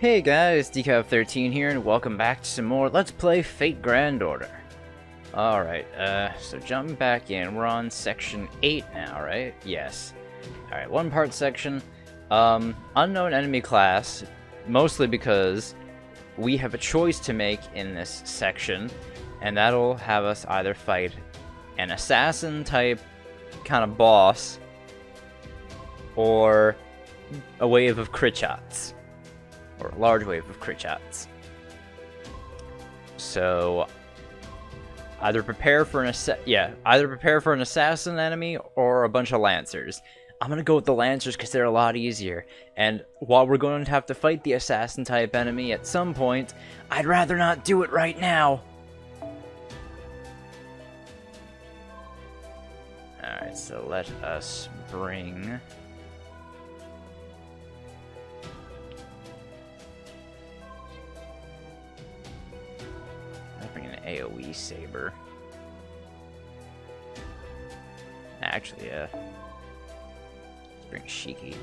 Hey guys, Decaf13 here, and welcome back to some more Let's Play Fate Grand Order. Alright, so jumping back in, we're on section 8 now, right? Yes. Alright, one part section. Unknown enemy class, mostly because we have a choice to make in this section, and that'll have us either fight an assassin type kind of boss, or a wave of crit shots. Or a large wave of crit shots. So either prepare for an assassin enemy or a bunch of lancers. I'm gonna go with the lancers because they're a lot easier. And while we're going to have to fight the assassin type enemy at some point, I'd rather not do it right now. Alright, so let us bring... AoE saber. Actually, let's bring Shiki.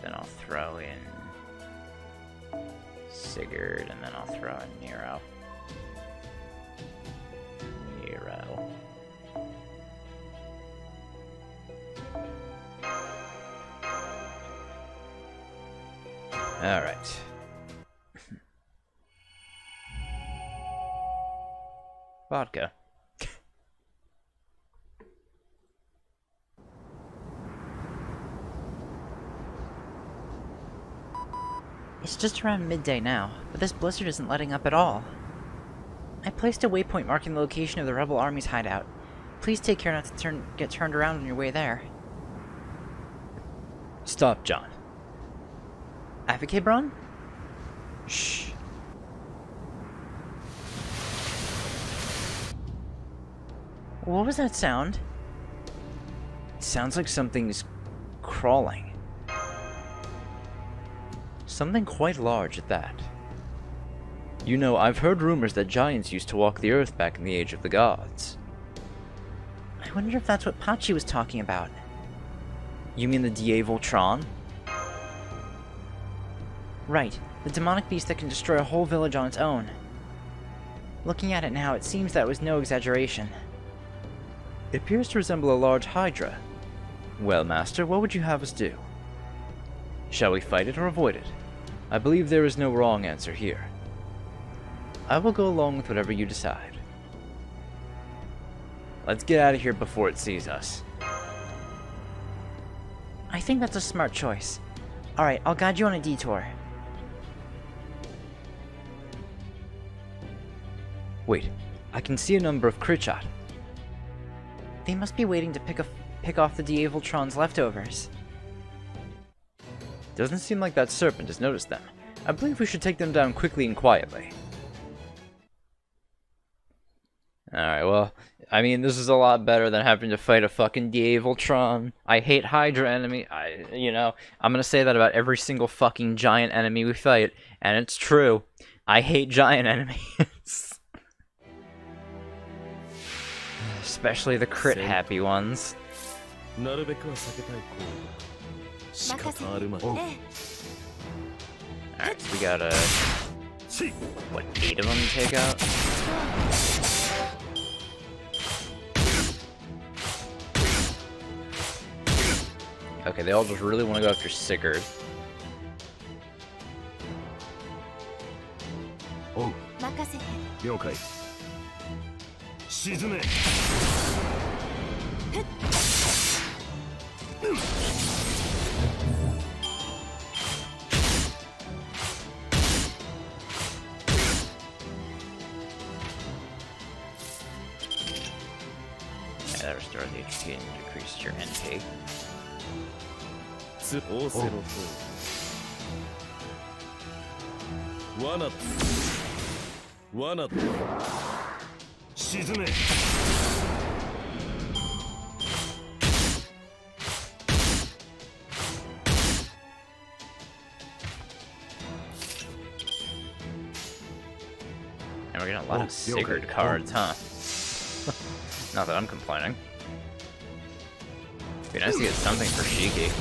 Then I'll throw in Sigurd, and then I'll throw in Nero. Alright. Vodka. It's just around midday now, but this blizzard isn't letting up at all. I placed a waypoint marking the location of the rebel army's hideout. Please take care not to get turned around on your way there. Stop, John. Avocabron? Shh. What was that sound? It sounds like something's crawling. Something quite large at that. You know, I've heard rumors that giants used to walk the earth back in the Age of the Gods. I wonder if that's what Pachi was talking about. You mean the Diavoltron? Right, the demonic beast that can destroy a whole village on its own. Looking at it now, it seems that was no exaggeration. It appears to resemble a large hydra. Well, Master, what would you have us do? Shall we fight it or avoid it? I believe there is no wrong answer here. I will go along with whatever you decide. Let's get out of here before it sees us. I think that's a smart choice. Alright, I'll guide you on a detour. Wait, I can see a number of crit shot. They must be waiting to pick off the Diavoltron's leftovers. Doesn't seem like that serpent has noticed them. I believe we should take them down quickly and quietly. Alright, well, I mean, this is a lot better than having to fight a fucking Diavoltron. I hate Hydra enemy. I'm gonna say that about every single fucking giant enemy we fight, and it's true. I hate giant enemies. Especially the crit happy ones. Alright, so we got what, 8 of them to take out? Okay, they all just really want to go after Sigurd. Oh. Yeah, that restores HP and decreases your NP. And we're getting a lot of Sigurd cards, huh? Not that I'm complaining. It'd be nice to get something for Shiki.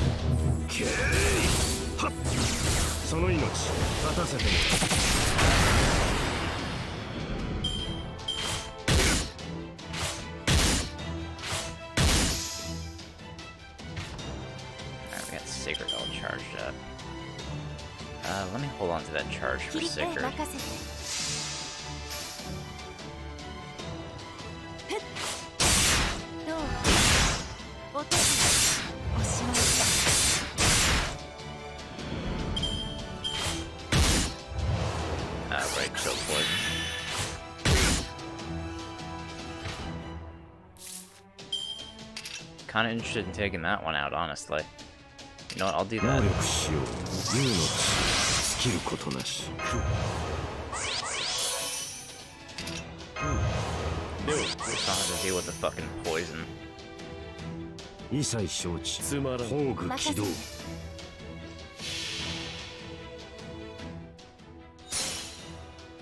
その命果たせてみろ。Alright, we got Sacred all charged up. Let me hold on to that charge for Sacred. Right, so poison. Kinda interested in taking that one out, honestly. You know what, I'll do that. Dude, we still have to deal with the fucking poison.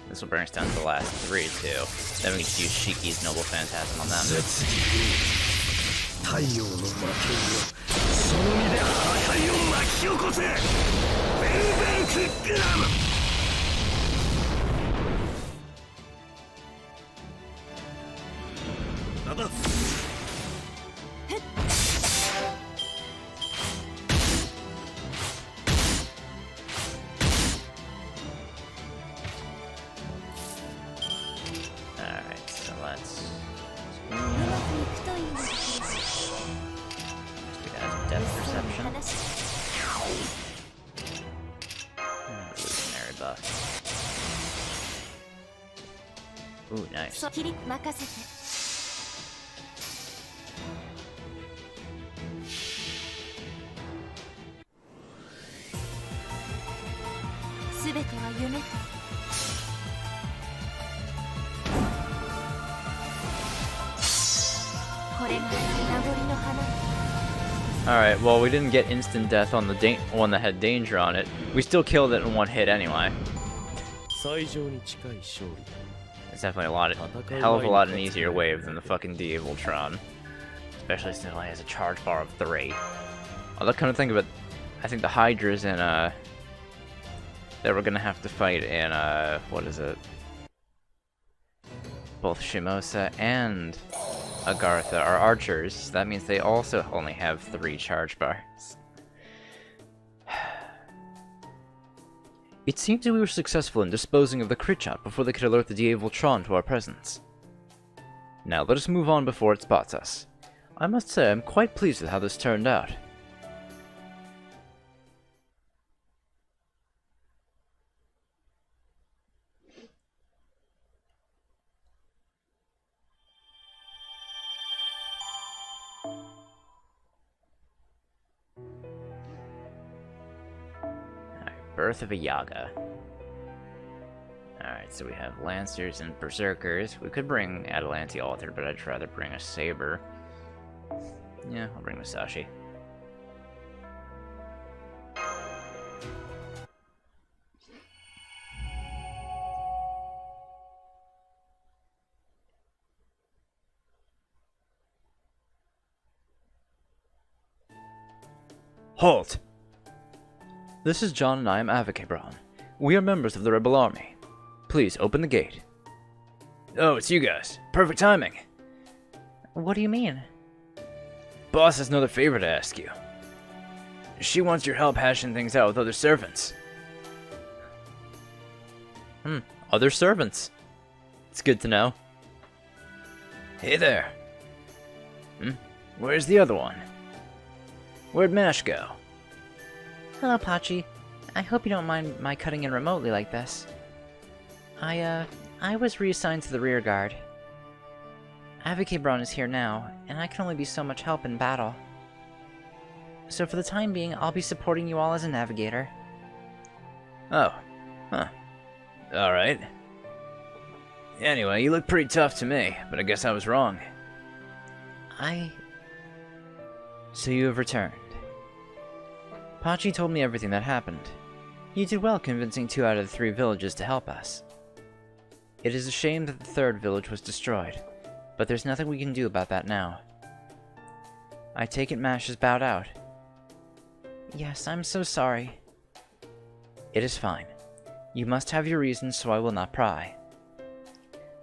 This will bring us down to the last 3, too. Then we can just use Shiki's Noble Phantasm on them. Alright, so let's do that depth perception. Evolutionary buff. Ooh, nice. Alright, well, we didn't get instant death on the one that had danger on it. We still killed it in one hit anyway. It's definitely a hell of a lot an easier wave than the fucking D-Voltron. Especially since it only has a charge bar of 3. Although, come to think of it, I think the Hydras in, that we're gonna have to fight in, what is it? Both Shimosa and Agartha are archers. That means they also only have 3 charge bars. It seems that we were successful in disposing of the crit shot before they could alert the D-Voltron to our presence. Now let us move on before it spots us. I must say I'm quite pleased with how this turned out. Birth of a Yaga. Alright, so we have Lancers and Berserkers. We could bring Atalanti Altered, but I'd rather bring a Saber. Yeah, I'll bring Musashi. Halt! This is John and I am Avakebron. We are members of the Rebel Army. Please open the gate. Oh, it's you guys. Perfect timing. What do you mean? Boss has another favor to ask you. She wants your help hashing things out with other servants. Other servants. It's good to know. Hey there. Where's the other one? Where'd Mash go? Hello, Pachi. I hope you don't mind my cutting in remotely like this. I was reassigned to the rear guard. Avakebron is here now, and I can only be so much help in battle. So for the time being, I'll be supporting you all as a navigator. Oh. Huh. Alright. Anyway, you look pretty tough to me, but I guess I was wrong. So you have returned. Pachi told me everything that happened. You did well convincing 2 out of the 3 villages to help us. It is a shame that the 3rd village was destroyed, but there's nothing we can do about that now. I take it Mash has bowed out. Yes, I'm so sorry. It is fine. You must have your reasons, so I will not pry.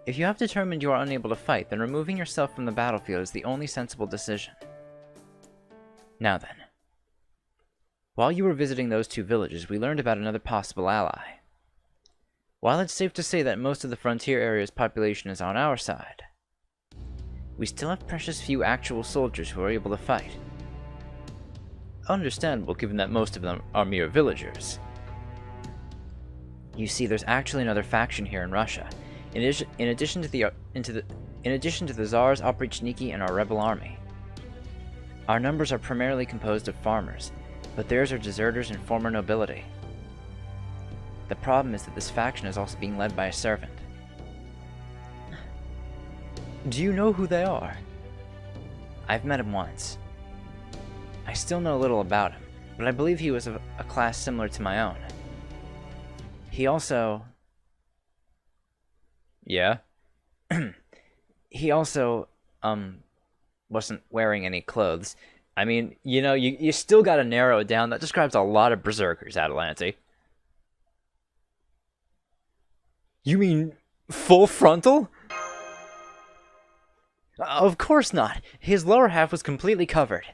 If you have determined you are unable to fight, then removing yourself from the battlefield is the only sensible decision. Now then. While you were visiting those two villages, we learned about another possible ally. While it's safe to say that most of the frontier area's population is on our side, we still have precious few actual soldiers who are able to fight. Understandable, given that most of them are mere villagers. You see, there's actually another faction here in Russia, in addition to the Tsar's Oprichniki and our rebel army. Our numbers are primarily composed of farmers, but theirs are deserters and former nobility. The problem is that this faction is also being led by a servant. Do you know who they are? I've met him once. I still know little about him, but I believe he was of a class similar to my own. He also... Yeah? He also, wasn't wearing any clothes. I mean, you know, you still gotta narrow it down. That describes a lot of berserkers, Atalanti. You mean full frontal? Of course not. His lower half was completely covered.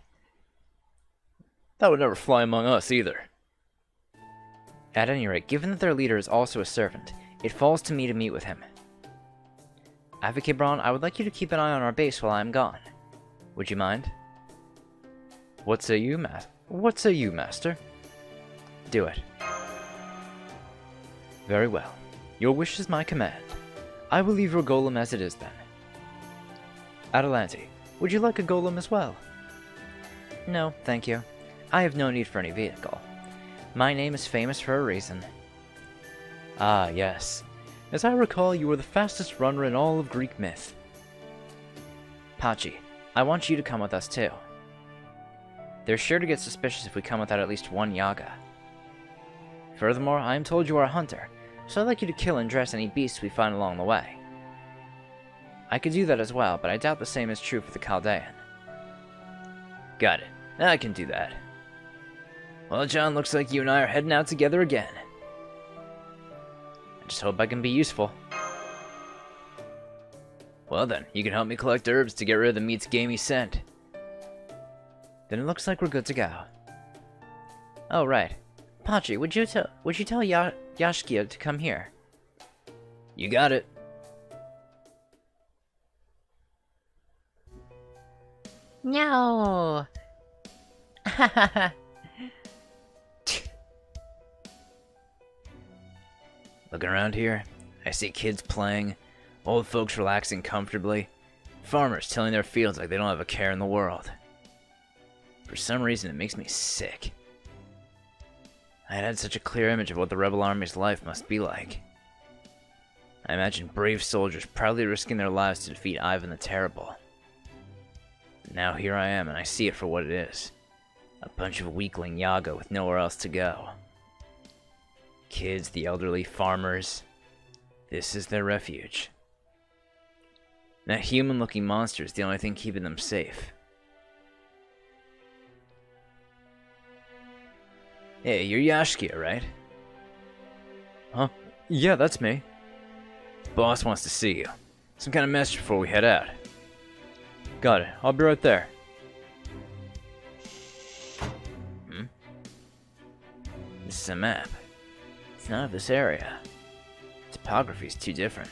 That would never fly among us, either. At any rate, given that their leader is also a servant, it falls to me to meet with him. Advocate Braun, I would like you to keep an eye on our base while I am gone. Would you mind? What say you, Master? Do it. Very well. Your wish is my command. I will leave your golem as it is, then. Atalanti, would you like a golem as well? No, thank you. I have no need for any vehicle. My name is famous for a reason. Ah, yes. As I recall, you were the fastest runner in all of Greek myth. Pachi, I want you to come with us too. They're sure to get suspicious if we come without at least one Yaga. Furthermore, I am told you are a hunter, so I'd like you to kill and dress any beasts we find along the way. I could do that as well, but I doubt the same is true for the Chaldean. Got it. I can do that. Well, John, looks like you and I are heading out together again. I just hope I can be useful. Well then, you can help me collect herbs to get rid of the meat's gamey scent. Then it looks like we're good to go. Oh, right. Pachi, would you tell Yashkia to come here? You got it. No. Looking around here, I see kids playing, old folks relaxing comfortably, farmers tilling their fields like they don't have a care in the world. For some reason, it makes me sick. I had such a clear image of what the rebel army's life must be like. I imagine brave soldiers proudly risking their lives to defeat Ivan the Terrible. Now here I am, and I see it for what it is. A bunch of weakling Yaga with nowhere else to go. Kids, the elderly, farmers. This is their refuge. That human-looking monster is the only thing keeping them safe. Hey, you're Yashkia, right? Huh? Yeah, that's me. Boss wants to see you. Some kind of message before we head out. Got it. I'll be right there. This is a map. It's not of this area. Topography's too different.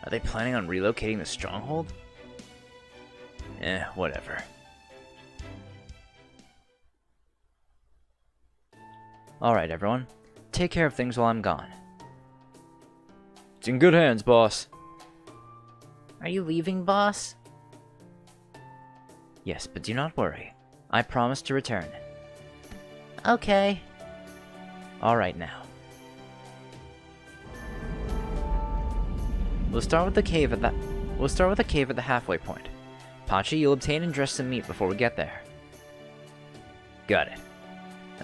Are they planning on relocating the stronghold? Whatever. Alright, everyone. Take care of things while I'm gone. It's in good hands, boss. Are you leaving, boss? Yes, but do not worry. I promise to return. Okay. Alright now. We'll start with the cave at the halfway point. Pachi, you'll obtain and dress some meat before we get there. Got it.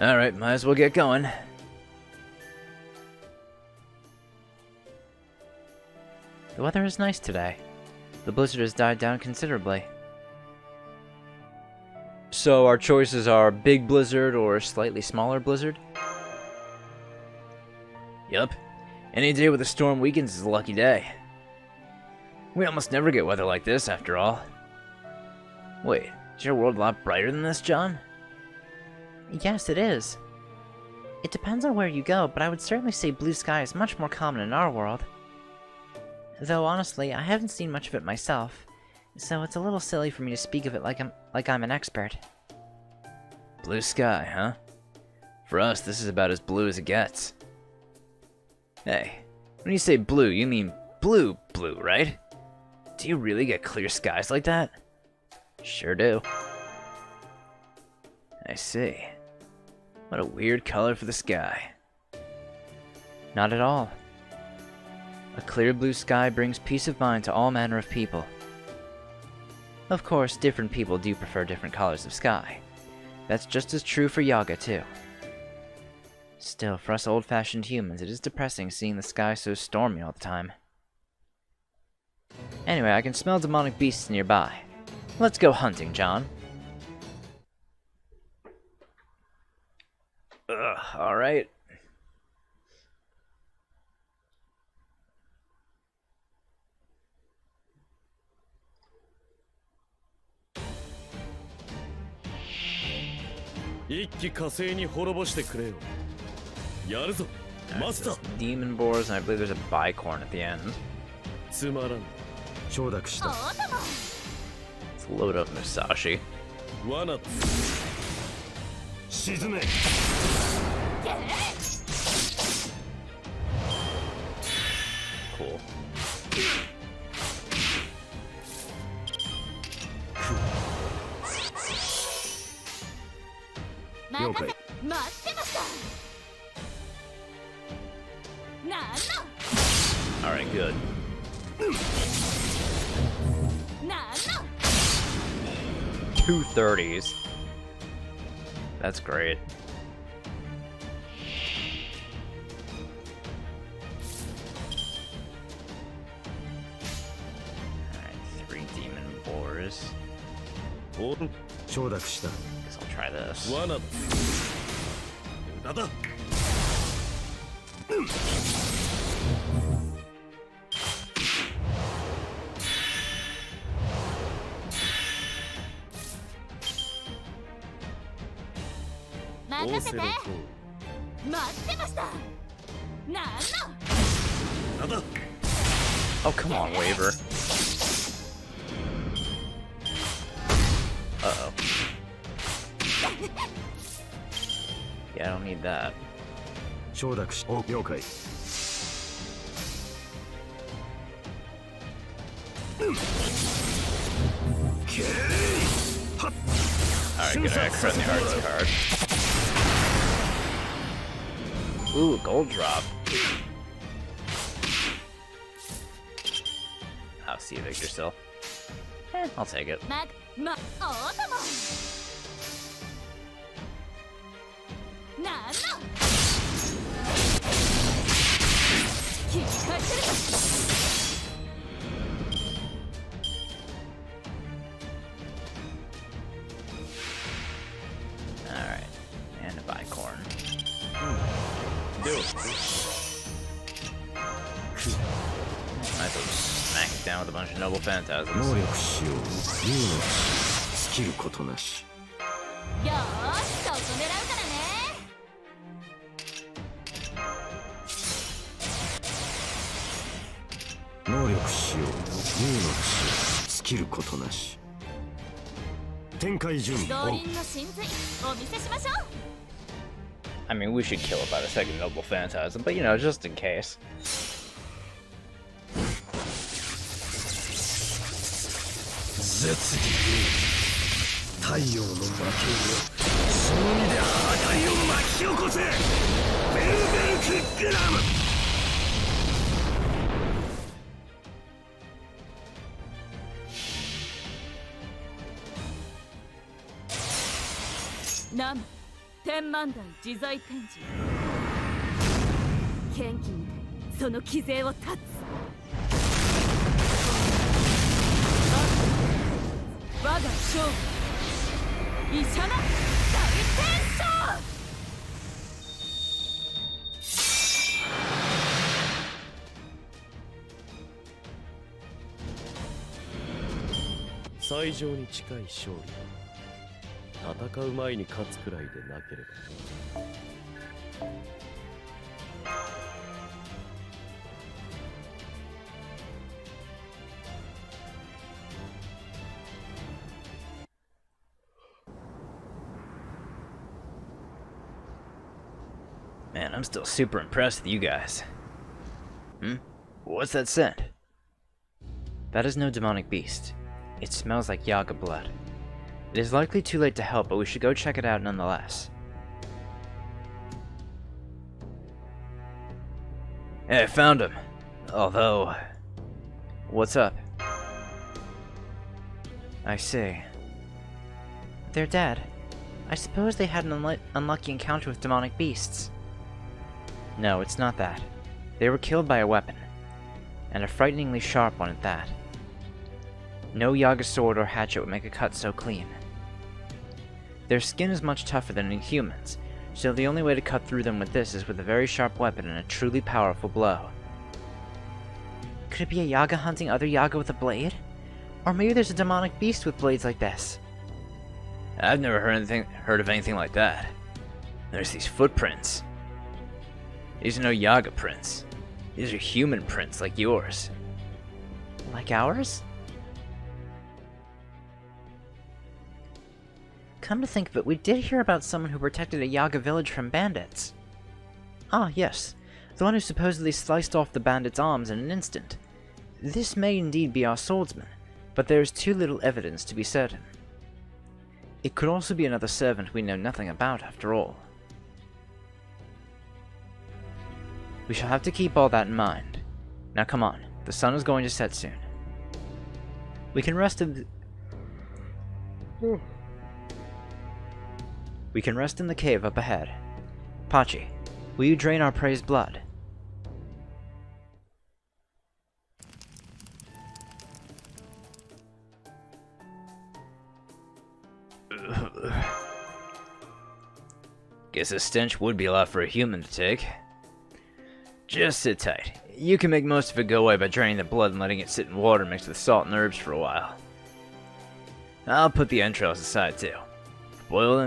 Alright, might as well get going. The weather is nice today. The blizzard has died down considerably. So our choices are big blizzard or slightly smaller blizzard? Yup. Any day with a storm weekends is a lucky day. We almost never get weather like this, after all. Wait, is your world a lot brighter than this, John? Yes, it is. It depends on where you go, but I would certainly say blue sky is much more common in our world. Though honestly, I haven't seen much of it myself, so it's a little silly for me to speak of it like I'm an expert. Blue sky, huh? For us, this is about as blue as it gets. Hey, when you say blue, you mean blue, right? Do you really get clear skies like that? Sure do. I see. What a weird color for the sky. Not at all. A clear blue sky brings peace of mind to all manner of people. Of course, different people do prefer different colors of sky. That's just as true for Yaga, too. Still, for us old-fashioned humans, it is depressing seeing the sky so stormy all the time. Anyway, I can smell demonic beasts nearby. Let's go hunting, John. Ugh, alright. Demon boars, and I believe there's a bicorn at the end. つまらん承諾した Let's load up Musashi. 罠沈め Cool. Okay. Alright, good. Two 30s. That's great. Alright, 3 demon boars. 承諾した Guess I'll try this. 罠だ無駄だ 仰せのと無駄だ Oh, come on, Waver. Uh-oh. Yeah, I don't need that. 承諾し了解 Alright, good. I credit the arts card. Ooh, gold drop. I'll see you, Victor still. I'll take it. Alright, and a bicorn. Might as well smack it down with a bunch of noble phantasms. 能力使用 U のスキルことなし 能力使用 U のスキルことなし展開準備 I mean, we should kill it by the second noble phantasm, but you know, just in case. 絶太陽の魔剣よその身で破壊を巻き起こせベルベルクグラム南天満台自在天神剣気にてその騎勢を断つ我が勝負医者の大戦勝最上に近い勝利だ。戦う前に勝つくらいでなければ。Man, I'm still super impressed with you guys. What's that scent? That is no demonic beast. It smells like Yaga blood. It is likely too late to help, but we should go check it out nonetheless. Hey, I found him. Although... What's up? I see. They're dead. I suppose they had an unlucky encounter with demonic beasts. No, it's not that. They were killed by a weapon, and a frighteningly sharp one at that. No Yaga sword or hatchet would make a cut so clean. Their skin is much tougher than in humans, so the only way to cut through them with this is with a very sharp weapon and a truly powerful blow. Could it be a Yaga hunting other Yaga with a blade? Or maybe there's a demonic beast with blades like this. I've never heard of anything like that. There's these footprints. These are no Yaga prints. These are human prints like yours. Like ours? Come to think of it, we did hear about someone who protected a Yaga village from bandits. Ah, yes. The one who supposedly sliced off the bandits' arms in an instant. This may indeed be our swordsman, but there is too little evidence to be certain. It could also be another servant we know nothing about, after all. We shall have to keep all that in mind. Now come on, the sun is going to set soon. We can rest in the cave up ahead. Pachi, will you drain our prey's blood? Guess a stench would be a lot for a human to take. Just sit tight. You can make most of it go away by draining the blood and letting it sit in water mixed with salt and herbs for a while. I'll put the entrails aside too. If you boil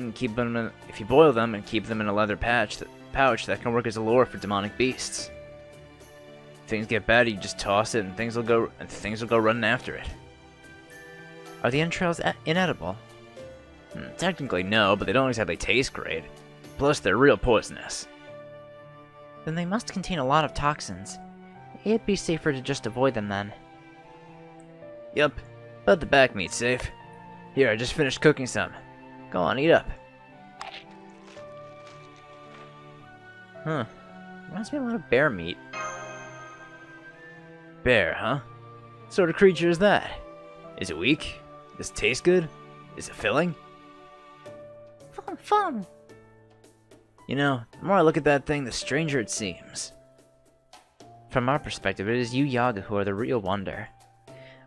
them and keep them in a leather pouch that can work as a lure for demonic beasts. If things get bad, you just toss it and things will go running after it. Are the entrails inedible? Technically no, but they don't exactly taste great. Plus they're real poisonous. Then they must contain a lot of toxins. It'd be safer to just avoid them then. Yup, but the back meat's safe. Here, I just finished cooking some. Go on, eat up. Reminds me a lot of bear meat. Bear, huh? What sort of creature is that? Is it weak? Does it taste good? Is it filling? Fun! You know, the more I look at that thing, the stranger it seems. From our perspective, it is you Yaga who are the real wonder.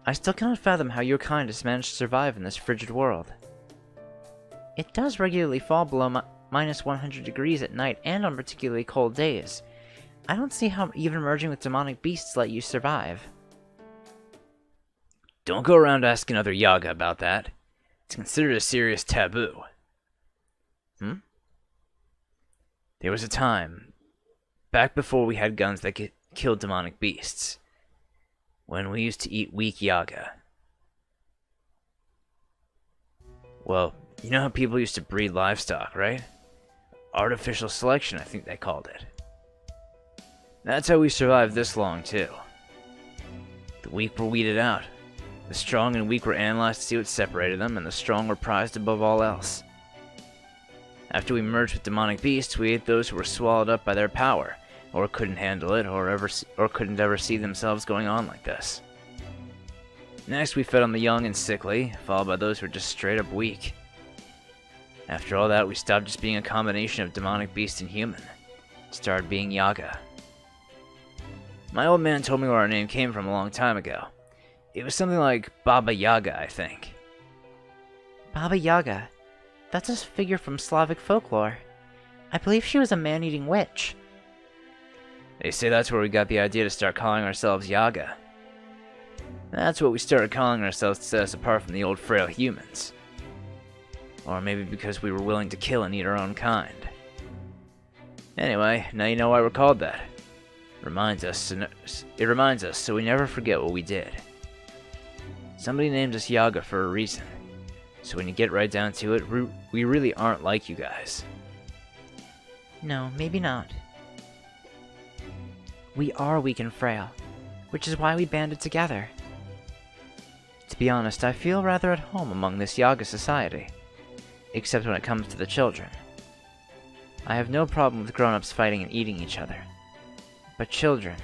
I still cannot fathom how your kind has managed to survive in this frigid world. It does regularly fall below minus 100 degrees at night and on particularly cold days. I don't see how even merging with demonic beasts let you survive. Don't go around asking other Yaga about that. It's considered a serious taboo. There was a time, back before we had guns that killed demonic beasts, when we used to eat weak Yaga. Well, you know how people used to breed livestock, right? Artificial selection, I think they called it. That's how we survived this long, too. The weak were weeded out. The strong and weak were analyzed to see what separated them, and the strong were prized above all else. After we merged with demonic beasts, we ate those who were swallowed up by their power, or couldn't handle it, or couldn't ever see themselves going on like this. Next, we fed on the young and sickly, followed by those who were just straight up weak. After all that, we stopped just being a combination of demonic beast and human. Started being Yaga. My old man told me where our name came from a long time ago. It was something like Baba Yaga, I think. Baba Yaga? That's a figure from Slavic folklore. I believe she was a man-eating witch. They say that's where we got the idea to start calling ourselves Yaga. That's what we started calling ourselves to set us apart from the old frail humans. Or maybe because we were willing to kill and eat our own kind. Anyway, now you know why we're called that. It reminds us so we never forget what we did. Somebody named us Yaga for a reason. So when you get right down to it, we really aren't like you guys. No, maybe not. We are weak and frail, which is why we banded together. To be honest, I feel rather at home among this Yaga society, except when it comes to the children. I have no problem with grown-ups fighting and eating each other. But children...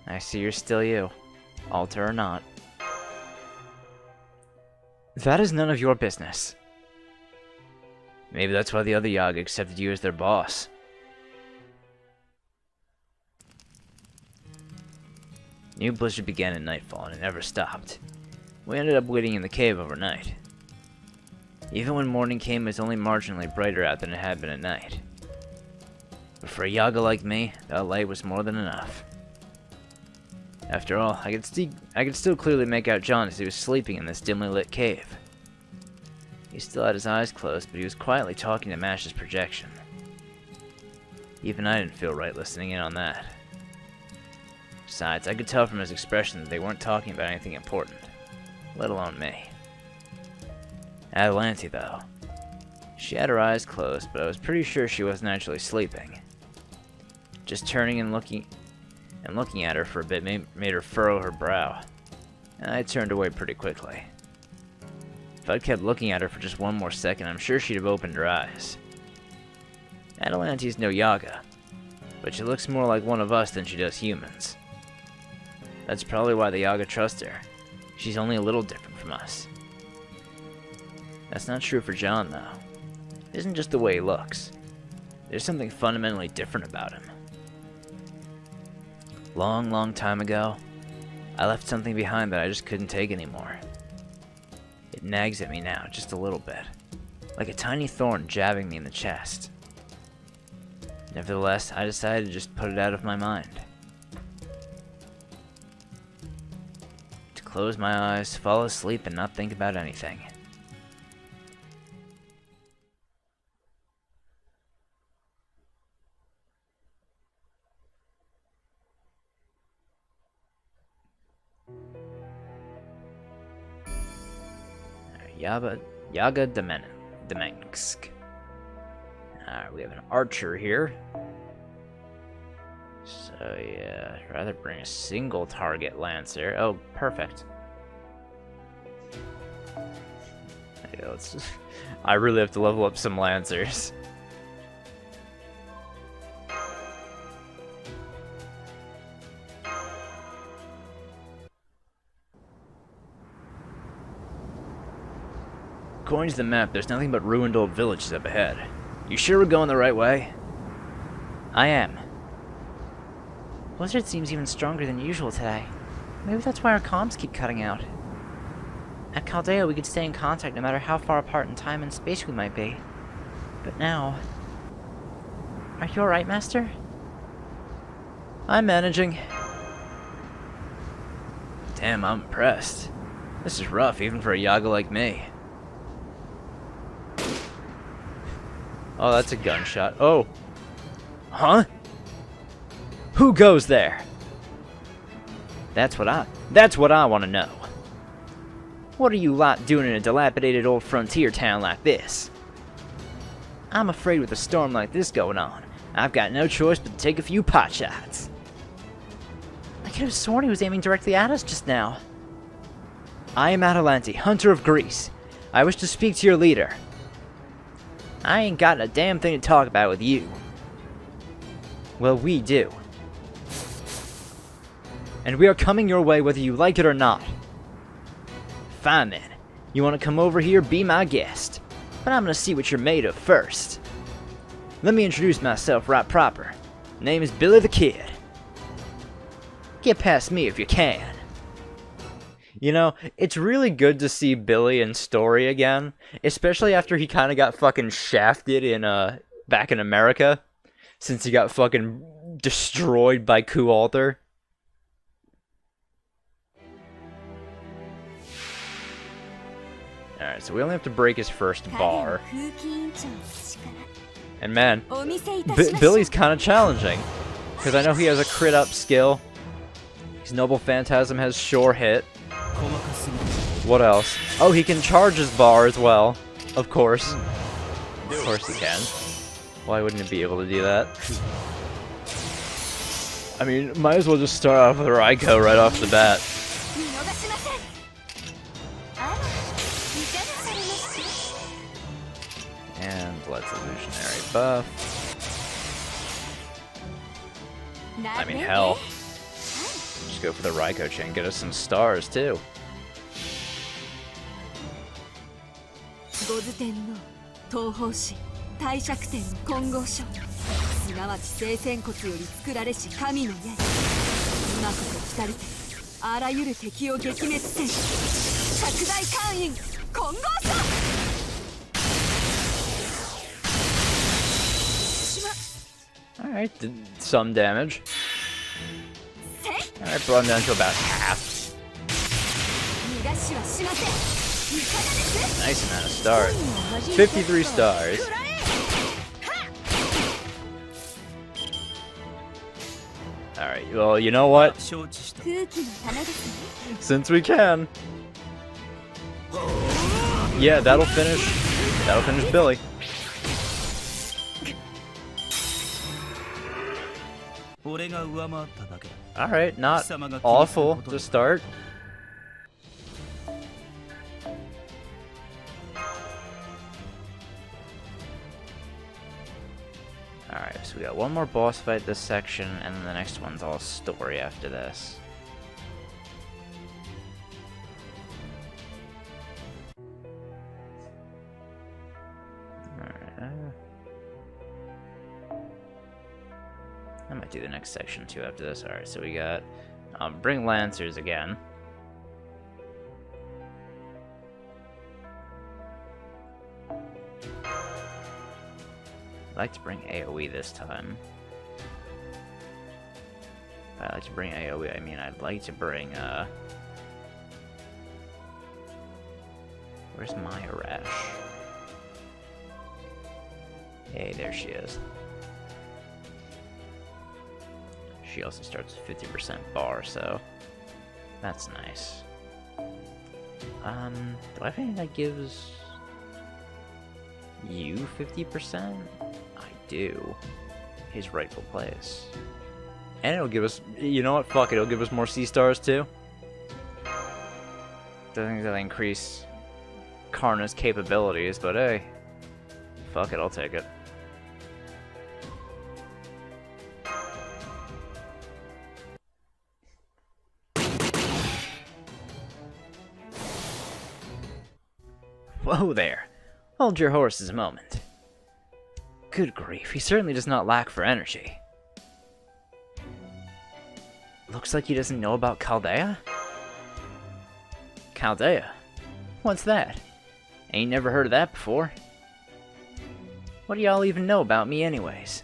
I see you're still you, alter or not. That is none of your business. Maybe that's why the other Yaga accepted you as their boss. New blizzard began at nightfall and it never stopped. We ended up waiting in the cave overnight. Even when morning came, it was only marginally brighter out than it had been at night. But for a Yaga like me, that light was more than enough. After all, I could still clearly make out John as he was sleeping in this dimly lit cave. He still had his eyes closed, but he was quietly talking to Mash's projection. Even I didn't feel right listening in on that. Besides, I could tell from his expression that they weren't talking about anything important, let alone me. Adelanti, though. She had her eyes closed, but I was pretty sure she wasn't actually sleeping. Just turning and looking at her for a bit made her furrow her brow, and I turned away pretty quickly. If I'd kept looking at her for just one more second, I'm sure she'd have opened her eyes. Adelanti's no Yaga, but she looks more like one of us than she does humans. That's probably why the Yaga trust her. She's only a little different from us. That's not true for John, though. It isn't just the way he looks. There's something fundamentally different about him. Long time ago, I left something behind that I just couldn't take anymore. It nags at me now, just a little bit, like a tiny thorn jabbing me in the chest. Nevertheless, I decided to just put it out of my mind. To close my eyes, fall asleep, and not think about anything. Yaga Demensk. Alright, we have an archer here. So yeah, I'd rather bring a single target lancer. Oh, perfect. Yeah, I really have to level up some lancers. According to the map, there's nothing but ruined old villages up ahead. You sure we're going the right way? I am. Blizzard seems even stronger than usual today. Maybe that's why our comms keep cutting out. At Chaldea, we could stay in contact no matter how far apart in time and space we might be. But now... Are you alright, Master? I'm managing. Damn, I'm impressed. This is rough, even for a Yaga like me. Oh, that's a gunshot. Oh. Huh? Who goes there? That's what I want to know. What are you lot doing in a dilapidated old frontier town like this? I'm afraid with a storm like this going on, I've got no choice but to take a few pot shots. I could have sworn he was aiming directly at us just now. I am Adelanti, Hunter of Greece. I wish to speak to your leader. I ain't got a damn thing to talk about with you. Well, we do. And we are coming your way whether you like it or not. Fine then. You want to come over here, be my guest. But I'm gonna see what you're made of first. Let me introduce myself right proper. Name is Billy the Kid. Get past me if you can. You know, it's really good to see Billy in story again, especially after he kind of got fucking shafted in back in America, since he got fucking destroyed by Kualter. Alright, so we only have to break his first bar. And man, Billy's kind of challenging. Because I know he has a crit up skill. His Noble Phantasm has sure hit. What else? Oh, he can charge his bar as well. Of course. Of course he can. Why wouldn't he be able to do that? I mean, might as well just start off with Raiko right off the bat. And let's illusionary buff. I mean, hell. Just go for the Raiko chain, get us some stars too. Alright, did some damage. Alright, brought him down to about half. Nice amount of stars. 53 stars. Alright, well, you know what? Since we can. Yeah, that'll finish Billy. Alright, not awful to start. Alright, so we got one more boss fight this section, and then the next one's all story after this. I might do the next section too after this. Alright, so we got bring Lancers again. I'd like to bring AoE this time. If I like to bring AoE, I mean I'd like to bring where's Maya Rash? Hey, there she is. She also starts with 50% bar, so that's nice. Do I have anything that gives you 50%? I do. His rightful place. And it'll give us, you know what, fuck it, it'll give us more C-stars too. Doesn't exactly increase Karna's capabilities, but hey, fuck it, I'll take it. Whoa there. Hold your horses a moment. Good grief, he certainly does not lack for energy. Looks like he doesn't know about Chaldea? Chaldea? What's that? Ain't never heard of that before. What do y'all even know about me anyways?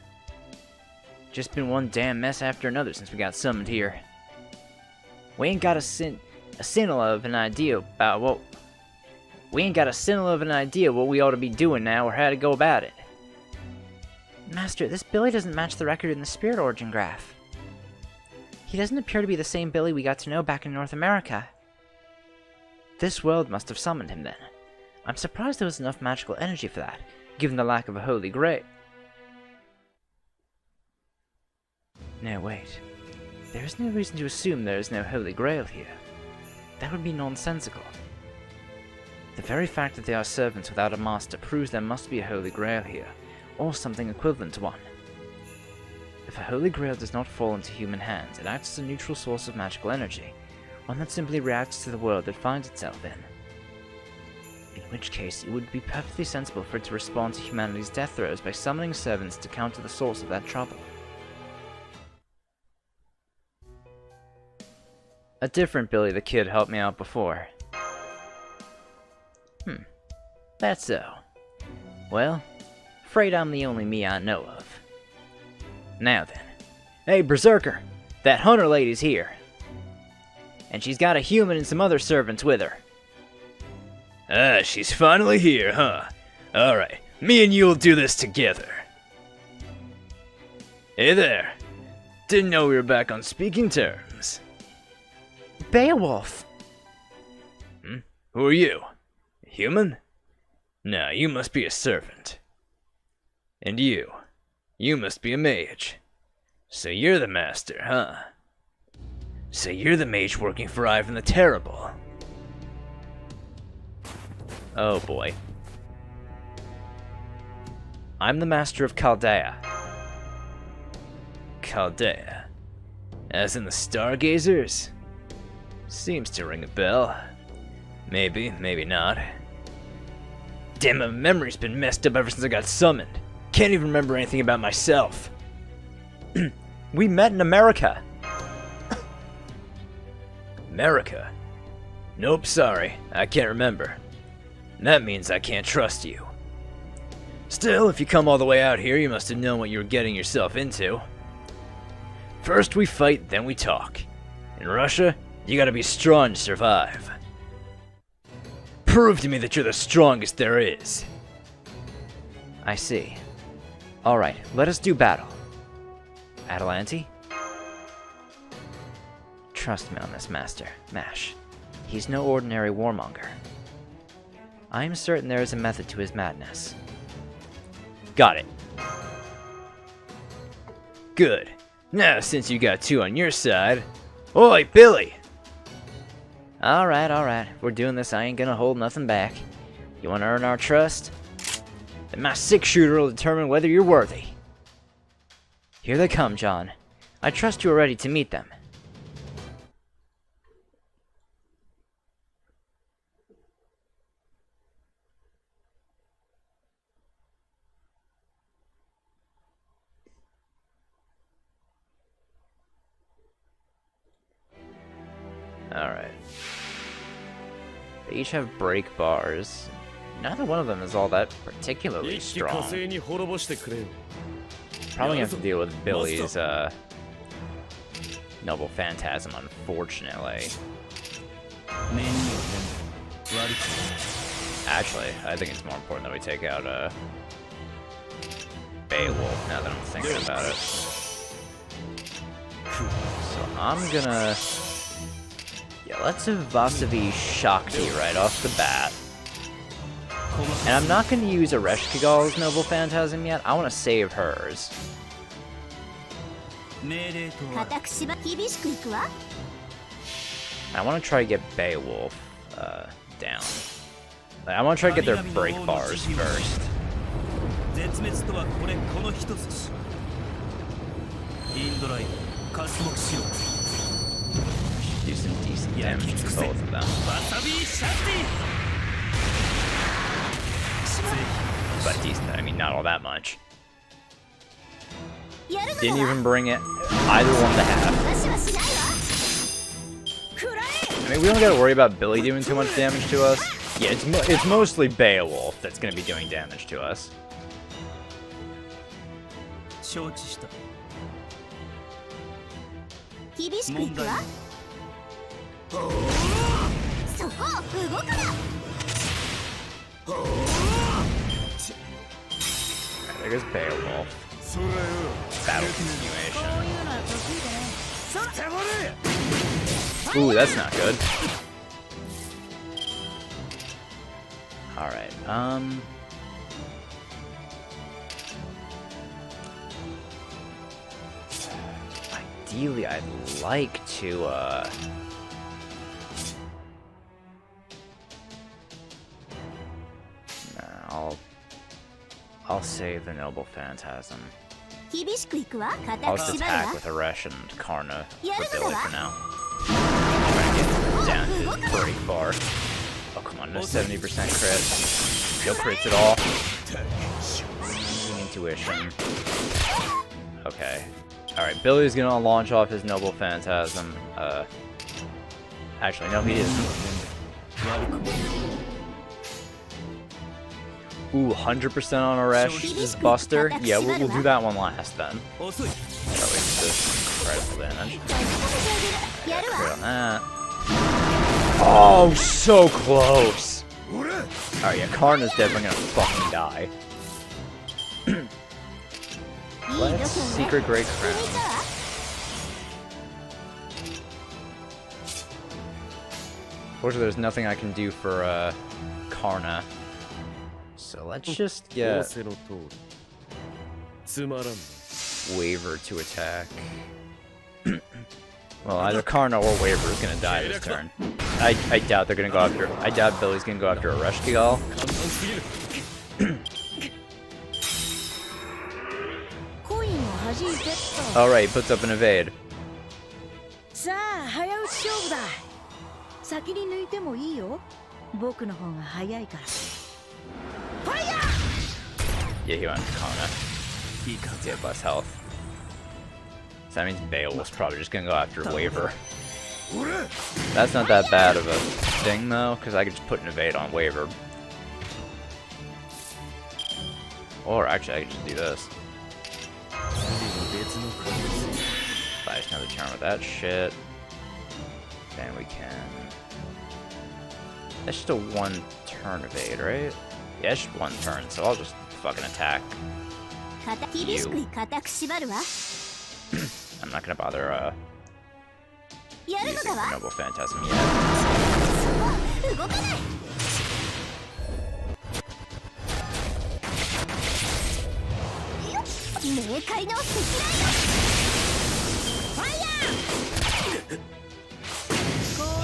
Just been one damn mess after another since we got summoned here. We ain't got a scintilla of an idea about what... We ain't got a scintilla of an idea what we ought to be doing now or how to go about it. Master, this Billy doesn't match the record in the Spirit Origin graph. He doesn't appear to be the same Billy we got to know back in North America. This world must have summoned him then. I'm surprised there was enough magical energy for that, given the lack of a Holy Grail. No, wait. There is no reason to assume there is no Holy Grail here. That would be nonsensical. The very fact that they are servants without a master proves there must be a Holy Grail here, or something equivalent to one. If a Holy Grail does not fall into human hands, it acts as a neutral source of magical energy, one that simply reacts to the world it finds itself in. In which case, it would be perfectly sensible for it to respond to humanity's death throes by summoning servants to counter the source of that trouble. A different Billy the Kid helped me out before. That's so. Well, afraid I'm the only me I know of. Now then. Hey, Berserker! That hunter lady's here. And she's got a human and some other servants with her. Ah, she's finally here, huh? Alright, me and you'll do this together. Hey there. Didn't know we were back on speaking terms. Beowulf! Who are you? A human? No, you must be a servant. And you must be a mage. So you're the master, huh? So you're the mage working for Ivan the Terrible. Oh boy. I'm the master of Chaldea. Chaldea? As in the Stargazers? Seems to ring a bell. Maybe, maybe not. Damn, my memory's been messed up ever since I got summoned. Can't even remember anything about myself. We met in America. America? Nope, sorry. I can't remember. That means I can't trust you. Still, if you come all the way out here, you must have known what you were getting yourself into. First we fight, then we talk. In Russia, you gotta be strong to survive. Prove to me that you're the strongest there is. I see. Alright, let us do battle. Atalante? Trust me on this, Master. Mash. He's no ordinary warmonger. I am certain there is a method to his madness. Got it. Good. Now, since you got two on your side... Oi, Billy! Alright, alright. If we're doing this, I ain't gonna hold nothing back. You wanna earn our trust? Then my six-shooter will determine whether you're worthy. Here they come, John. I trust you are ready to meet them. Alright. They each have break bars. Neither one of them is all that particularly strong. Probably gonna have to deal with Billy's Noble Phantasm, unfortunately. Actually, I think it's more important that we take out Beowulf now that I'm thinking about it. So I'm gonna... Yeah, let's have Vasavi Shakti right off the bat. And I'm not going to use Ereshkigal's Noble Phantasm yet. I want to save hers. I want to try to get Beowulf down. I want to try to get their break bars first. Do some decent damage to both of them. But decent, I mean not all that much. Didn't even bring it either one to half. I mean, we don't gotta worry about Billy doing too much damage to us. Yeah, it's mostly Beowulf that's gonna be doing damage to us. There goes Beowulf. Battle continuation. Ooh, that's not good. Alright, ideally, I'd like to, I'll save the Noble Phantasm. I'll just attack with Eresh and Karna for Billy for now. Trying to get down to his break bar. Oh, come on, no 70% crit. No crits at all. Intuition. Okay. Alright, Billy's gonna launch off his Noble Phantasm. Actually, no, he isn't. Ooh, 100% on Eresh's Buster? Yeah, we'll do that one last then. At least this incredible damage. I got crit on that. Oh, so close! Oh yeah, Karna's definitely gonna fucking die. Let's Secret Great Crown. Fortunately, there's nothing I can do for Karna. So let's just get Waver to attack. Well, either Karna or Waver is gonna die this turn. I doubt they're gonna go after. I doubt Billy's gonna go after a Reshkigal. Alright, he puts up an evade. Yeah, he went for Karna. He had less health. So that means Beowulf's probably just gonna go after Waver. That's not that bad of a thing though, because I could just put an evade on Waver. Or actually, I could just do this. Buy another turn with that shit. Then we can. That's just a one turn evade, right? Yeah, it's just one turn, so I'll just fucking attack. You. I'm not gonna bother using Noble Phantasm yet.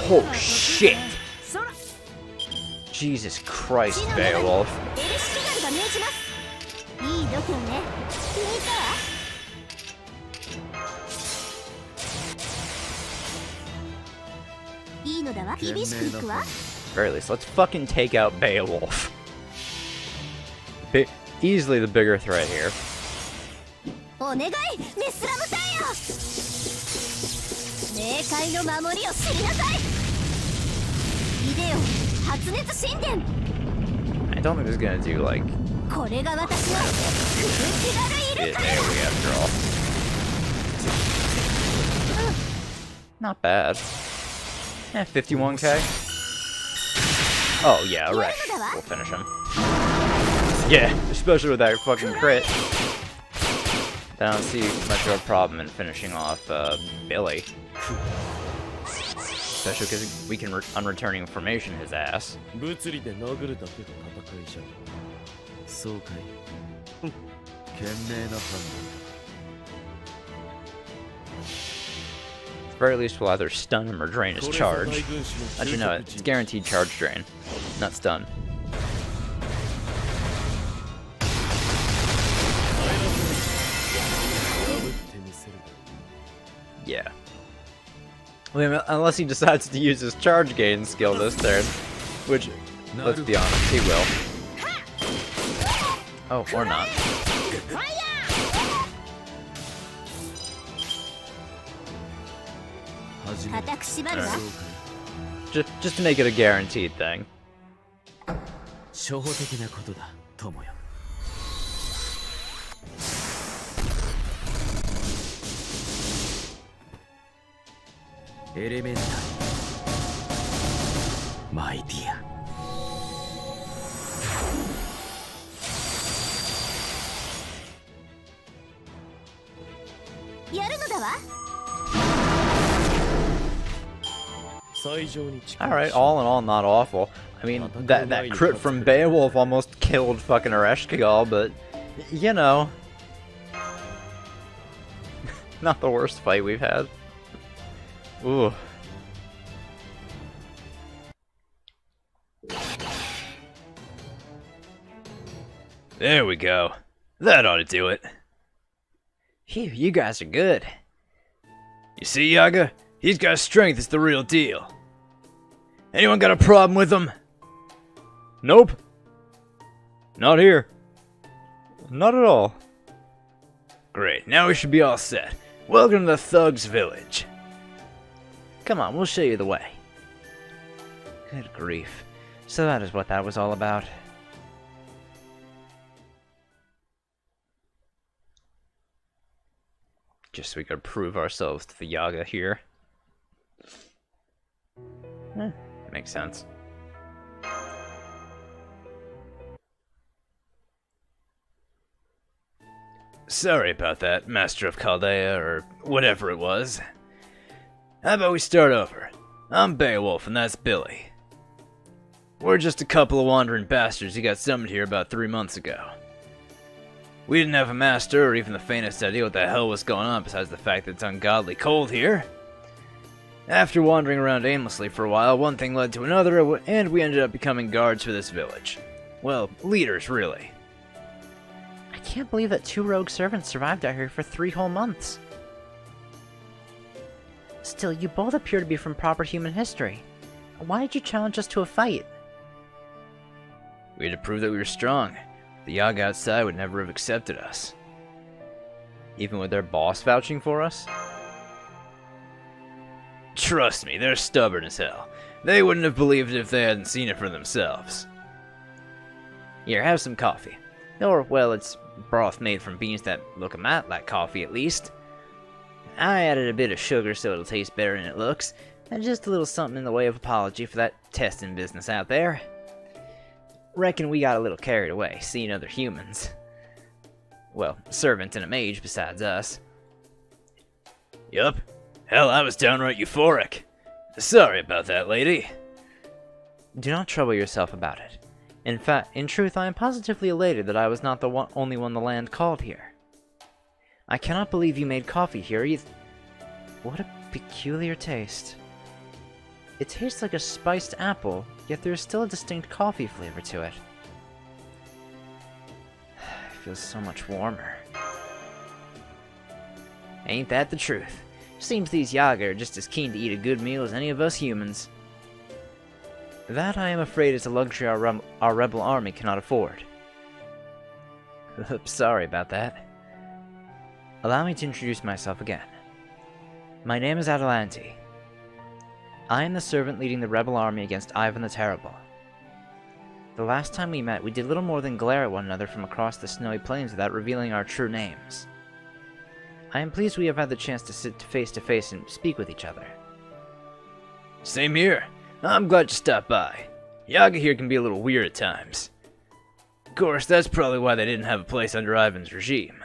Oh shit! Jesus Christ, Beowulf. Very least, let's fucking take out Beowulf. Easily the bigger threat here. I don't think this is gonna do like AoE after all. Not bad. Yeah, 51k. Oh yeah, Resh. We'll finish him. Yeah, especially with that fucking crit. I don't see much of a problem in finishing off Billy. Especially because we can unreturning information his ass. At the very least, we'll either stun him or drain his charge. Actually, no, it's guaranteed charge drain, not stun. Yeah. I mean, unless he decides to use his charge gain skill this turn, which, let's be honest, he will. Oh, or not. Just to make it a guaranteed thing. My dear. Alright, all in all, not awful. I mean, that crit from Beowulf almost killed fucking Ereshkigal, but, you know. Not the worst fight we've had. Ooh. There we go. That ought to do it. Phew, you guys are good. You see, Yaga? He's got strength, it's the real deal. Anyone got a problem with him? Nope. Not here. Not at all. Great, now we should be all set. Welcome to the Thugs Village. Come on, we'll show you the way. Good grief. So that is what that was all about. Just so we could prove ourselves to the Yaga here. Makes sense. Sorry about that, Master of Chaldea, or whatever it was. How about we start over? I'm Beowulf, and that's Billy. We're just a couple of wandering bastards who got summoned here about 3 months ago. We didn't have a master or even the faintest idea what the hell was going on besides the fact that it's ungodly cold here. After wandering around aimlessly for a while, one thing led to another, and we ended up becoming guards for this village. Well, leaders, really. I can't believe that 2 rogue servants survived out here for 3 whole months. Still, you both appear to be from proper human history. Why did you challenge us to a fight? We had to prove that we were strong. The Yaga outside would never have accepted us. Even with their boss vouching for us? Trust me, they're stubborn as hell. They wouldn't have believed it if they hadn't seen it for themselves. Here, have some coffee. Or, well, it's broth made from beans that look a lot like coffee, at least. I added a bit of sugar so it'll taste better than it looks, and just a little something in the way of apology for that testing business out there. Reckon we got a little carried away, seeing other humans. Well, servant and a mage besides us. Yup. Hell, I was downright euphoric. Sorry about that, lady. Do not trouble yourself about it. In truth, I am positively elated that I was not the only one the land called here. I cannot believe you made coffee here either. What a peculiar taste. It tastes like a spiced apple, yet there is still a distinct coffee flavor to it. It feels so much warmer. Ain't that the truth? Seems these Yaga are just as keen to eat a good meal as any of us humans. That, I am afraid, is a luxury our rebel army cannot afford. Oops, sorry about that. Allow me to introduce myself again. My name is Adelanti. I am the servant leading the rebel army against Ivan the Terrible. The last time we met, we did little more than glare at one another from across the snowy plains without revealing our true names. I am pleased we have had the chance to sit face to face and speak with each other. Same here. I'm glad you stopped by. Yaga here can be a little weird at times. Of course, that's probably why they didn't have a place under Ivan's regime.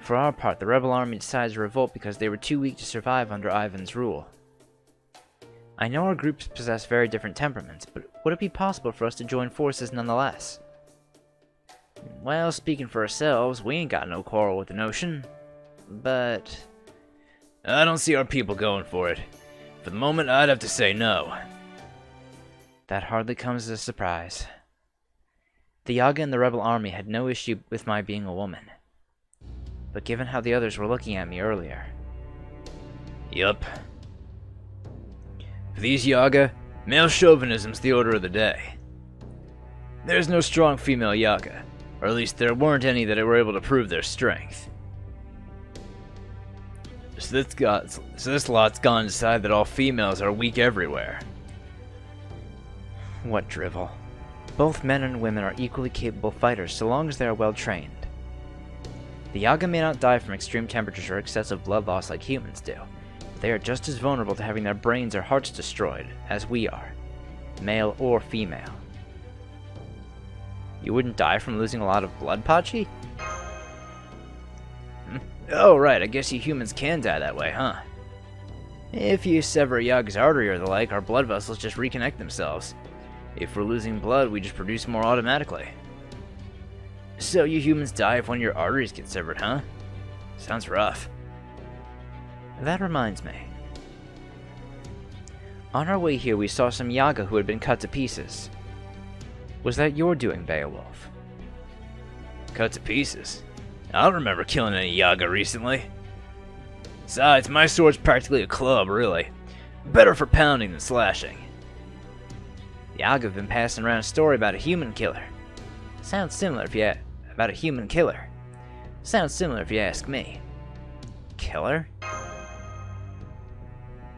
For our part, the rebel army decided to revolt because they were too weak to survive under Ivan's rule. I know our groups possess very different temperaments, but would it be possible for us to join forces nonetheless? Well, speaking for ourselves, we ain't got no quarrel with the notion. But I don't see our people going for it. For the moment, I'd have to say no. That hardly comes as a surprise. The Yaga and the rebel army had no issue with my being a woman. But given how the others were looking at me earlier... Yup. For these Yaga, male chauvinism's the order of the day. There's no strong female Yaga, or at least there weren't any that were able to prove their strength. So this lot's gone to decide that all females are weak everywhere. What drivel. Both men and women are equally capable fighters so long as they are well trained. The Yaga may not die from extreme temperatures or excessive blood loss like humans do, but they are just as vulnerable to having their brains or hearts destroyed as we are, male or female. You wouldn't die from losing a lot of blood, Pachi? Oh, right, I guess you humans can die that way, huh? If you sever a Yaga's artery or the like, our blood vessels just reconnect themselves. If we're losing blood, we just produce more automatically. So you humans die if one of your arteries gets severed, huh? Sounds rough. That reminds me. On our way here, we saw some Yaga who had been cut to pieces. Was that your doing, Beowulf? Cut to pieces? I don't remember killing any Yaga recently. Besides, my sword's practically a club, really. Better for pounding than slashing. The Yaga have been passing around a story about a human killer. Sounds similar if you about a human killer. Sounds similar if you ask me. Killer?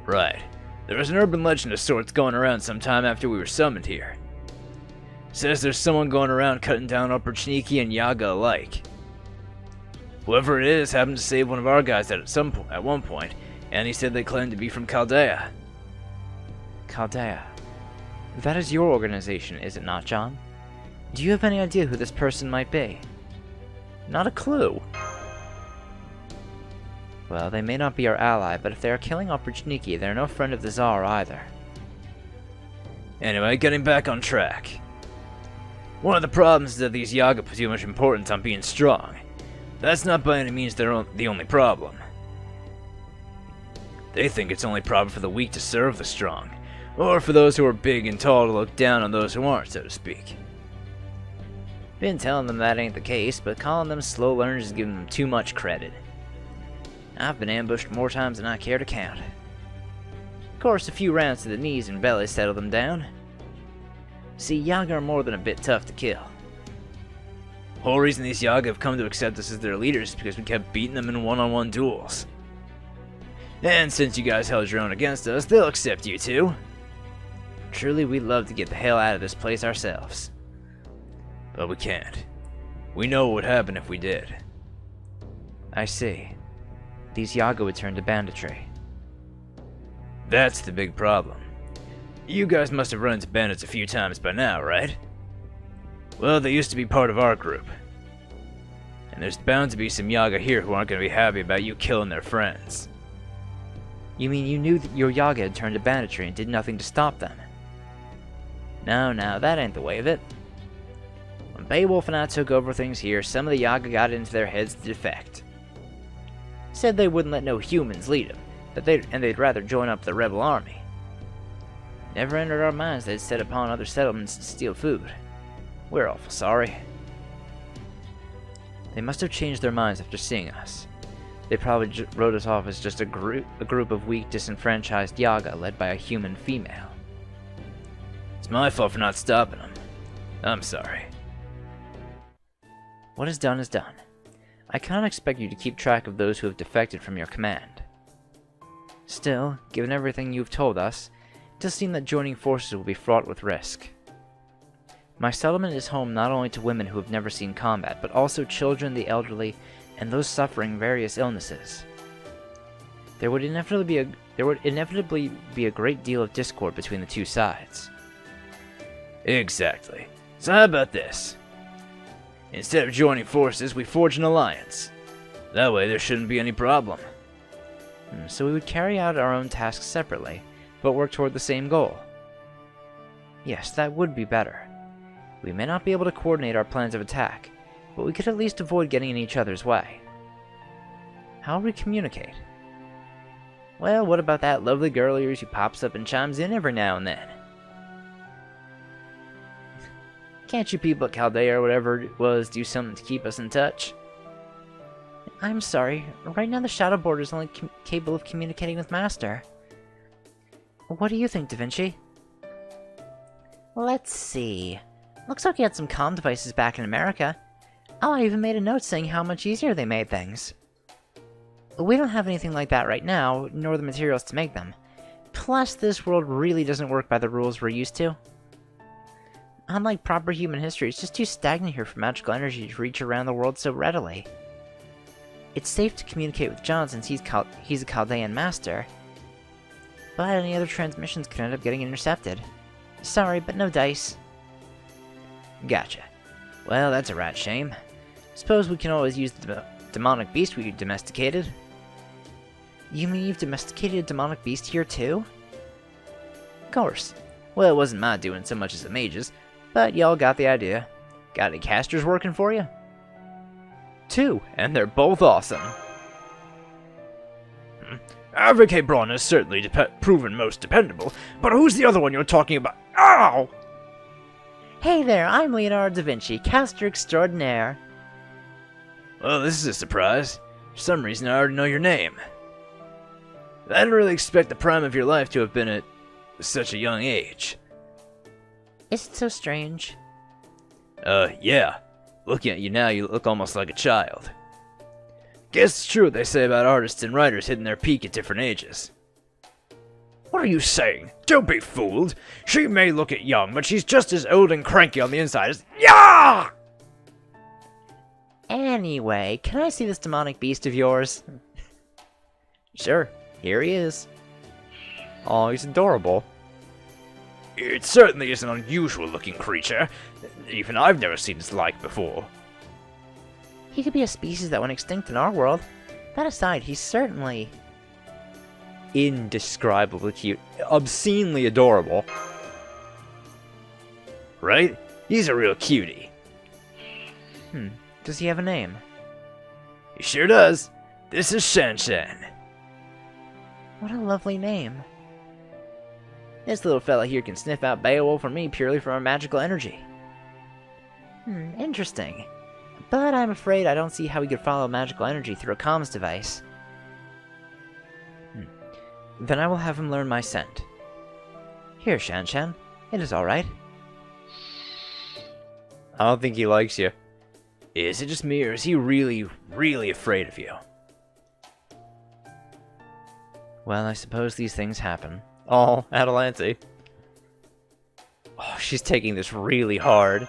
Right. There was an urban legend of sorts going around sometime after we were summoned here. Says there's someone going around cutting down Oprichniki and Yaga alike. Whoever it is happened to save one of our guys at one point, and he said they claimed to be from Chaldea. Chaldea. That is your organization, is it not, John? Do you have any idea who this person might be? Not a clue. Well, they may not be our ally, but if they are killing Opportunity, they're no friend of the Tsar either. Anyway, getting back on track. One of the problems is that these Yaga put too much importance on being strong. That's not by any means the only problem. They think it's only proper for the weak to serve the strong, or for those who are big and tall to look down on those who aren't, so to speak. Been telling them that ain't the case, but calling them slow learners is giving them too much credit. I've been ambushed more times than I care to count. Of course, a few rounds to the knees and belly settle them down. See, Yaga are more than a bit tough to kill. The whole reason these Yaga have come to accept us as their leaders is because we kept beating them in one-on-one duels. And since you guys held your own against us, they'll accept you too. Truly, we'd love to get the hell out of this place ourselves. But we can't. We know what would happen if we did. I see. These Yaga would turn to banditry. That's the big problem. You guys must have run into bandits a few times by now, right? Well, they used to be part of our group. And there's bound to be some Yaga here who aren't going to be happy about you killing their friends. You mean you knew that your Yaga had turned to banditry and did nothing to stop them? No, that ain't the way of it. When Beowulf and I took over things here, some of the Yaga got it into their heads to defect. Said they wouldn't let no humans lead them, they'd rather join up the rebel army. Never entered our minds they'd set upon other settlements to steal food. We're awful sorry. They must have changed their minds after seeing us. They probably wrote us off as just a group of weak, disenfranchised Yaga led by a human female. It's my fault for not stopping them. I'm sorry. What is done is done. I cannot expect you to keep track of those who have defected from your command. Still, given everything you've told us, it does seem that joining forces will be fraught with risk. My settlement is home not only to women who have never seen combat, but also children, the elderly, and those suffering various illnesses. There would inevitably be a great deal of discord between the two sides. Exactly. So how about this? Instead of joining forces, we forge an alliance. That way there shouldn't be any problem. So we would carry out our own tasks separately, but work toward the same goal. Yes, that would be better. We may not be able to coordinate our plans of attack, but we could at least avoid getting in each other's way. How would we communicate? Well, what about that lovely girl of yours who pops up and chimes in every now and then? Can't you people at Chaldea or whatever it was do something to keep us in touch? I'm sorry. Right now the Shadow Border is only capable of communicating with Master. What do you think, Da Vinci? Let's see. Looks like you had some comm devices back in America. Oh, I even made a note saying how much easier they made things. We don't have anything like that right now, nor the materials to make them. Plus, this world really doesn't work by the rules we're used to. Unlike proper human history, it's just too stagnant here for magical energy to reach around the world so readily. It's safe to communicate with John since he's a Chaldean master, but any other transmissions could end up getting intercepted. Sorry, but no dice. Gotcha. Well, that's a rat shame. Suppose we can always use the demonic beast we domesticated. You mean you've domesticated a demonic beast here too? Of course. Well, it wasn't my doing so much as the mage's, but y'all got the idea. Got any casters working for you? 2, and they're both awesome. Avik Braun is certainly proven most dependable, but who's the other one you're talking about? Ow! Hey there, I'm Leonardo da Vinci, caster extraordinaire. Well, this is a surprise. For some reason, I already know your name. I didn't really expect the prime of your life to have been at such a young age. Is it so strange? Yeah. Looking at you now, you look almost like a child. Guess it's true what they say about artists and writers hitting their peak at different ages. What are you saying? Don't be fooled. She may look it young, but she's just as old and cranky on the inside as... Yeah! Anyway, can I see this demonic beast of yours? Sure, here he is. Aw, he's adorable. It certainly is an unusual looking creature. Even I've never seen his like before. He could be a species that went extinct in our world. That aside, he's certainly indescribably cute. Obscenely adorable. Right? He's a real cutie. Does he have a name? He sure does. This is Shan Shan. What a lovely name. This little fella here can sniff out Beowulf for me purely from our magical energy. Interesting. But I'm afraid I don't see how we could follow magical energy through a comms device. Then I will have him learn my scent. Here, Shan Shan. It is alright. I don't think he likes you. Is it just me, or is he really, really afraid of you? Well, I suppose these things happen. Oh, Atalante. Oh, she's taking this really hard.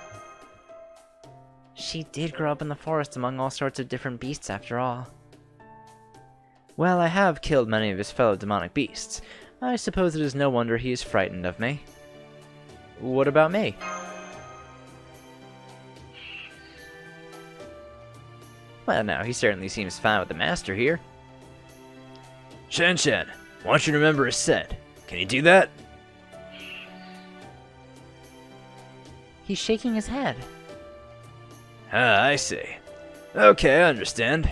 She did grow up in the forest among all sorts of different beasts after all. Well, I have killed many of his fellow demonic beasts. I suppose it is no wonder he is frightened of me. What about me? Well, now, he certainly seems fine with the master here. Shan Shan, I want you to remember his scent. Can you do that? He's shaking his head. Ah, I see. Okay, I understand.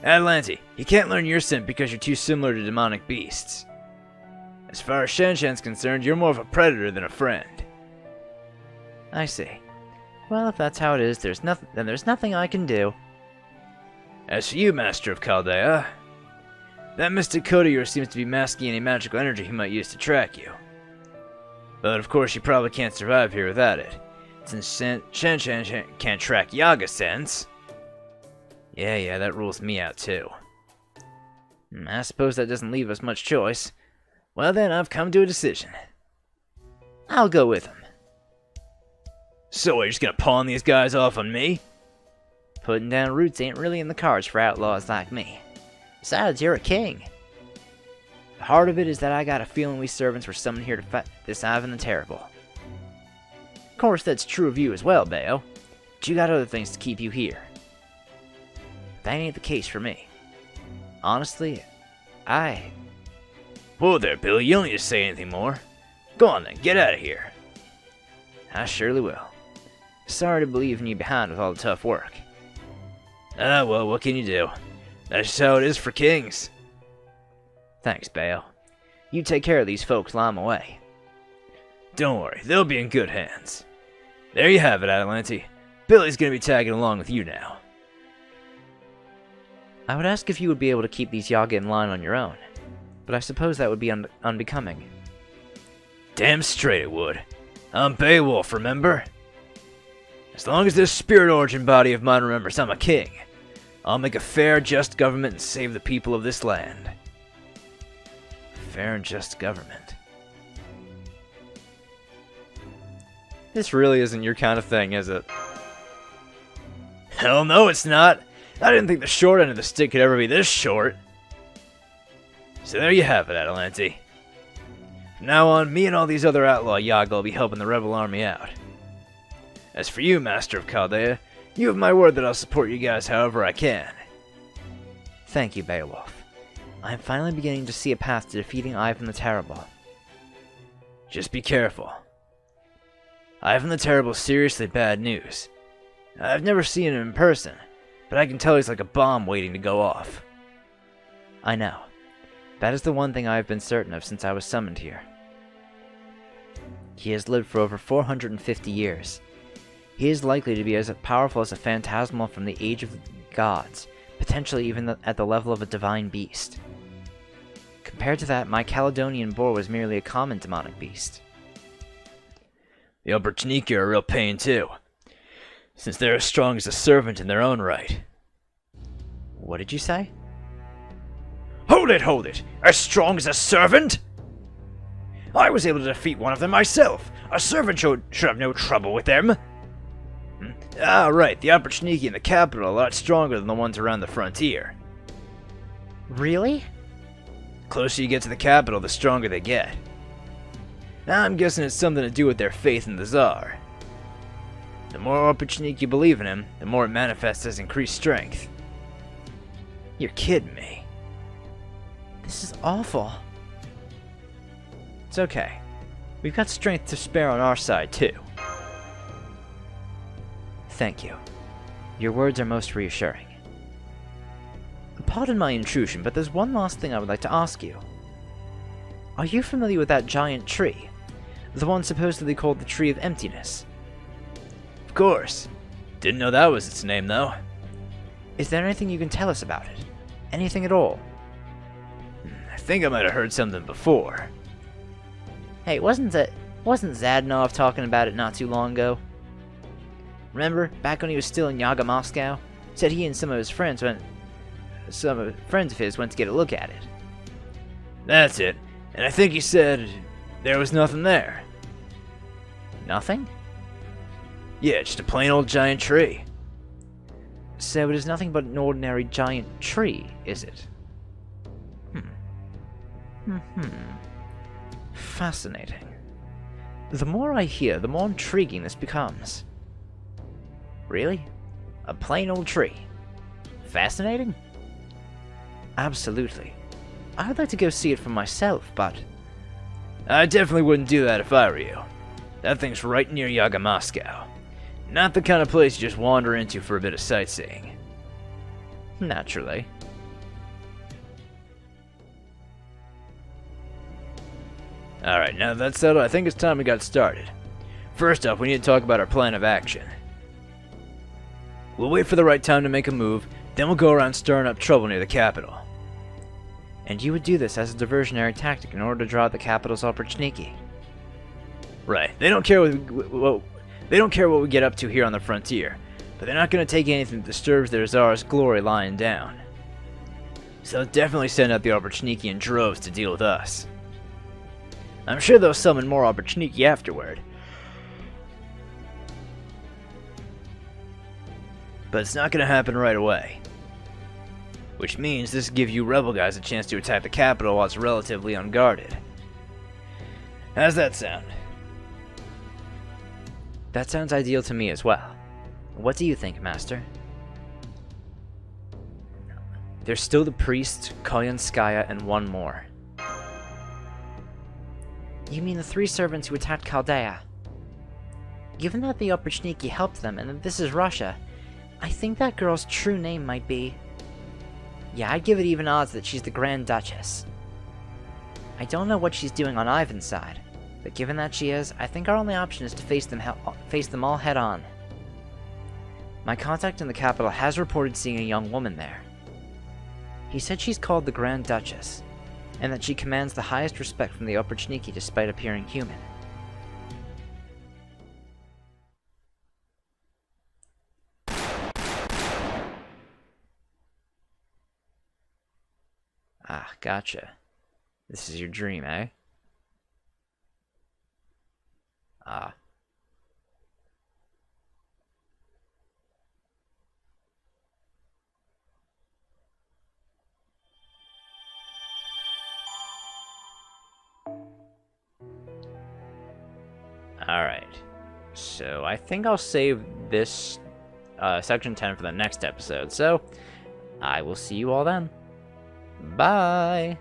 Atalante, you can't learn your scent because you're too similar to demonic beasts. As far as Shan Shan's concerned, you're more of a predator than a friend. I see. Well, if that's how it is, then there's nothing I can do. As for you, Master of Chaldea, that mystic coat of yours seems to be masking any magical energy he might use to track you. But of course you probably can't survive here without it, since Shan Shan can't track Yaga sense. Yeah, that rules me out too. I suppose that doesn't leave us much choice. Well then, I've come to a decision. I'll go with him. So, are you just gonna pawn these guys off on me? Putting down roots ain't really in the cards for outlaws like me. Besides, you're a king. The heart of it is that I got a feeling we servants were summoned here to fight this Ivan the Terrible. Of course, that's true of you as well, Bayo. But you got other things to keep you here. That ain't the case for me. Honestly, Whoa there, Billy, you don't need to say anything more. Go on then, get out of here. I surely will. Sorry to be leaving you behind with all the tough work. Ah, well, what can you do? That's just how it is for kings. Thanks, Bayo. You take care of these folks while I'm away. Don't worry, they'll be in good hands. There you have it, Atalante. Billy's gonna be tagging along with you now. I would ask if you would be able to keep these Yaga in line on your own, but I suppose that would be unbecoming. Damn straight it would. I'm Beowulf, remember? As long as this spirit origin body of mine remembers I'm a king, I'll make a fair, just government and save the people of this land. Fair and just government. This really isn't your kind of thing, is it? Hell no, it's not. I didn't think the short end of the stick could ever be this short. So there you have it, Atalante. From now on, me and all these other outlaw Yaga will be helping the rebel army out. As for you, Master of Chaldea, you have my word that I'll support you guys however I can. Thank you, Beowulf. I am finally beginning to see a path to defeating Ivan the Terrible. Just be careful. Ivan the Terrible is seriously bad news. I've never seen him in person, but I can tell he's like a bomb waiting to go off. I know. That is the one thing I have been certain of since I was summoned here. He has lived for over 450 years. He is likely to be as powerful as a phantasmal from the age of the gods, potentially even at the level of a divine beast. Compared to that, my Caledonian boar was merely a common demonic beast. The Obrachnika are a real pain too, since they're as strong as a servant in their own right. What did you say? Hold it! As strong as a servant? I was able to defeat one of them myself. A servant should have no trouble with them. Ah, right, the Obrachniki in the capital are a lot stronger than the ones around the frontier. Really? The closer you get to the capital, the stronger they get. I'm guessing it's something to do with their faith in the Tsar. The more Opportunity you believe in him, the more it manifests as increased strength. You're kidding me. This is awful. It's okay. We've got strength to spare on our side, too. Thank you. Your words are most reassuring. Pardon my intrusion, but there's one last thing I would like to ask you. Are you familiar with that giant tree? The one supposedly called the Tree of Emptiness? Of course. Didn't know that was its name, though. Is there anything you can tell us about it? Anything at all? I think I might have heard something before. Hey, wasn't Zadnov talking about it not too long ago? Remember, back when he was still in Yaga Moscow? Said he and some of friends of his went to get a look at it. That's it. And I think he said there was nothing there. Nothing? Yeah, just a plain old giant tree. So it is nothing but an ordinary giant tree, is it? Fascinating. The more I hear, the more intriguing this becomes. Really? A plain old tree? Fascinating? Absolutely. I would like to go see it for myself, but... I definitely wouldn't do that if I were you. That thing's right near Yaga Moscow. Not the kind of place you just wander into for a bit of sightseeing. Naturally. Alright, now that's settled, I think it's time we got started. First off, we need to talk about our plan of action. We'll wait for the right time to make a move, then we'll go around stirring up trouble near the capital. And you would do this as a diversionary tactic in order to draw out the capital's Opportunity. Right. They don't care what we get up to here on the frontier, but they're not going to take anything that disturbs their Tsar's glory lying down. So they'll definitely send out the Opportunity in droves to deal with us. I'm sure they'll summon more Opportunity afterward. But it's not going to happen right away. Which means this gives you rebel guys a chance to attack the capital while it's relatively unguarded. How's that sound? That sounds ideal to me as well. What do you think, Master? There's still the priest, Koyanskaya, and one more. You mean the 3 servants who attacked Chaldea? Given that the Opportunity helped them and that this is Russia, I think that girl's true name might be... Yeah, I'd give it even odds that she's the Grand Duchess. I don't know what she's doing on Ivan's side, but given that she is, I think our only option is to face them all head on. My contact in the capital has reported seeing a young woman there. He said she's called the Grand Duchess, and that she commands the highest respect from the Opportunity despite appearing human. Ah, gotcha. This is your dream, eh? Ah. Alright. So, I think I'll save this section 10 for the next episode. So, I will see you all then. Bye!